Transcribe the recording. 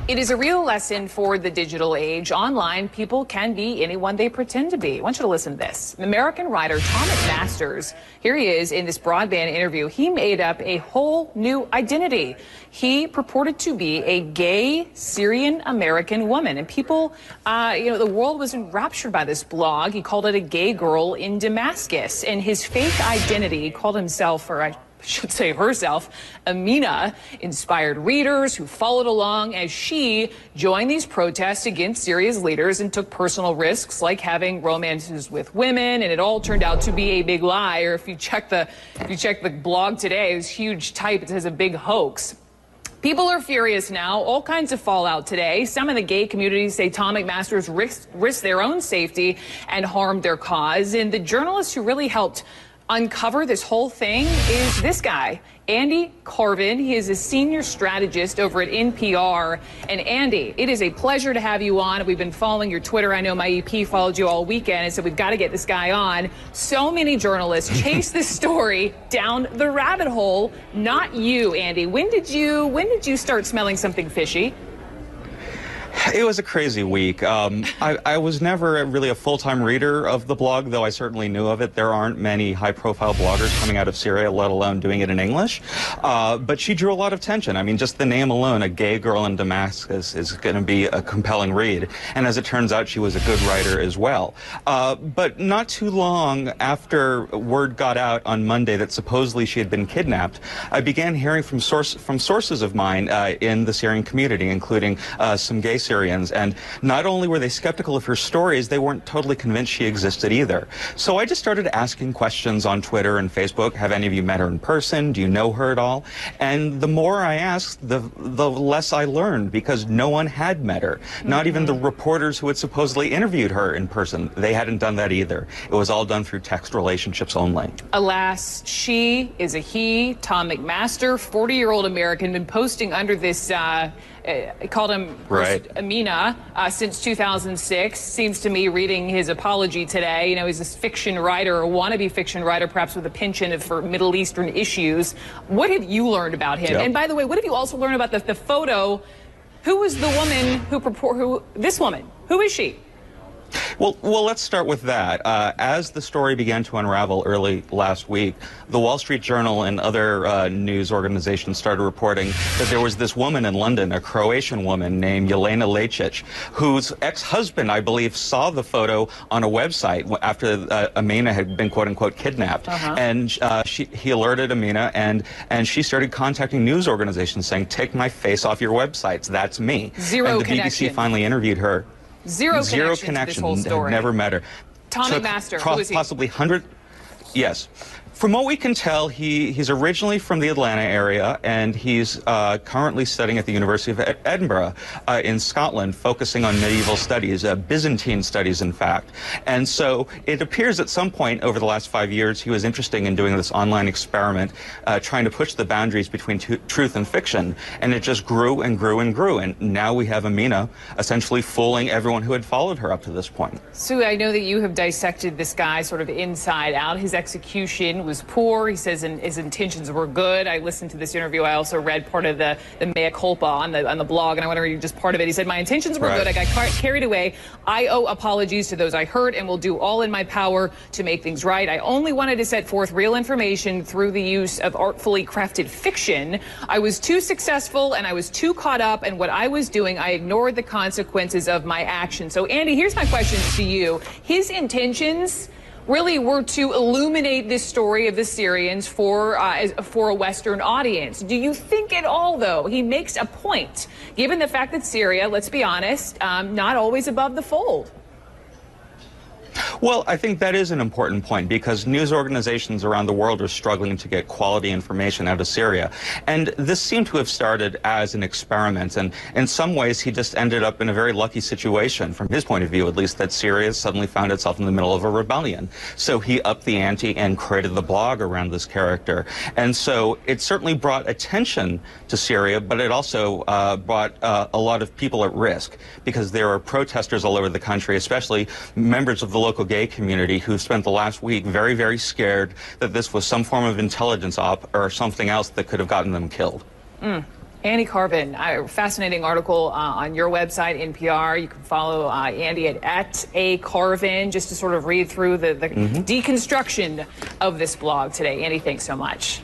It is a real lesson for the digital age. Online, people can be anyone they pretend to be. I want you to listen to this. American writer Tom MacMaster, here he is in this broadband interview. He made up a whole new identity. He purported to be a gay Syrian-American woman. And people, the world was enraptured by this blog. He called it a gay girl in Damascus. And his fake identity, called himself, or I should say herself, Amina, inspired readers who followed along as she joined these protests against Syria's leaders and took personal risks like having romances with women, and it all turned out to be a big lie. Or if you check the blog today, it's huge type, it says a big hoax. People are furious now, all kinds of fallout today. Some in the gay community say Tom MacMaster's risked their own safety and harmed their cause. And the journalist who really helped uncover this whole thing is this guy, Andy Carvin. He is a senior strategist over at NPR. And Andy, it is a pleasure to have you on. We've been following your Twitter. I know my EP followed you all weekend and said we've got to get this guy on. So many journalists chase this story down the rabbit hole. Not you, Andy. When did you start smelling something fishy? It was a crazy week. I was never really a full-time reader of the blog, though I certainly knew of it. There aren't many high-profile bloggers coming out of Syria, let alone doing it in English. But she drew a lot of attention. I mean, just the name alone, a gay girl in Damascus, is going to be a compelling read. And as it turns out, she was a good writer as well. But not too long after word got out on Monday that supposedly she had been kidnapped, I began hearing from sources of mine in the Syrian community, including some gay Syrians, and not only were they skeptical of her stories, they weren't totally convinced she existed either. So I just started asking questions on Twitter and Facebook. Have any of you met her in person? Do you know her at all? And the more I asked, the less I learned, because no one had met her. Not even the reporters who had supposedly interviewed her in person. They hadn't done that either. It was all done through text relationships only. Alas, she is a he. Tom MacMaster, 40-year-old American, been posting under this I called him Amina since 2006. Seems to me, reading his apology today, you know, he's this fiction writer, or wannabe fiction writer, perhaps with a penchant for Middle Eastern issues. What have you learned about him? And by the way, what have you also learned about the photo? Who was the woman this woman? Who is she? Well, let's start with that. As the story began to unravel early last week, the Wall Street Journal and other news organizations started reporting that there was this woman in London, a Croatian woman named Jelena Lecic, whose ex-husband, I believe, saw the photo on a website after Amina had been, quote-unquote, kidnapped. And he alerted Amina, and she started contacting news organizations saying, take my face off your websites. That's me. Zero and the connection. BBC finally interviewed her. Zero connection to this whole story. Never met her. Tom MacMaster, who is he? Possibly 100. Yes. From what we can tell, he's originally from the Atlanta area, and he's currently studying at the University of Edinburgh in Scotland, focusing on medieval studies, Byzantine studies, in fact. And so it appears at some point over the last 5 years he was interested in doing this online experiment, trying to push the boundaries between truth and fiction. And it just grew and grew and grew. And now we have Amina essentially fooling everyone who had followed her up to this point. Sue, I know that you have dissected this guy sort of inside out. His execution was poor. He says his intentions were good. I listened to this interview. I also read part of the mea culpa on the blog, and I want to read just part of it. He said, my intentions were good. I got carried away. I owe apologies to those I hurt and will do all in my power to make things right. I only wanted to set forth real information through the use of artfully crafted fiction. I was too successful and I was too caught up in what I was doing. I ignored the consequences of my actions. So, Andy, here's my question to you. His intentions really were to illuminate this story of the Syrians for a Western audience. Do you think at all, though, he makes a point, given the fact that Syria, let's be honest, not always above the fold? Well, I think that is an important point, because news organizations around the world are struggling to get quality information out of Syria. And this seemed to have started as an experiment. And in some ways, he just ended up in a very lucky situation, from his point of view, at least, that Syria suddenly found itself in the middle of a rebellion. So he upped the ante and created the blog around this character. And so it certainly brought attention to Syria, but it also brought a lot of people at risk, because there are protesters all over the country, especially members of the local gay community, who spent the last week very, very scared that this was some form of intelligence op or something else that could have gotten them killed. Andy Carvin, a fascinating article on your website, NPR. You can follow Andy at A Carvin just to sort of read through the deconstruction of this blog today. Andy, thanks so much.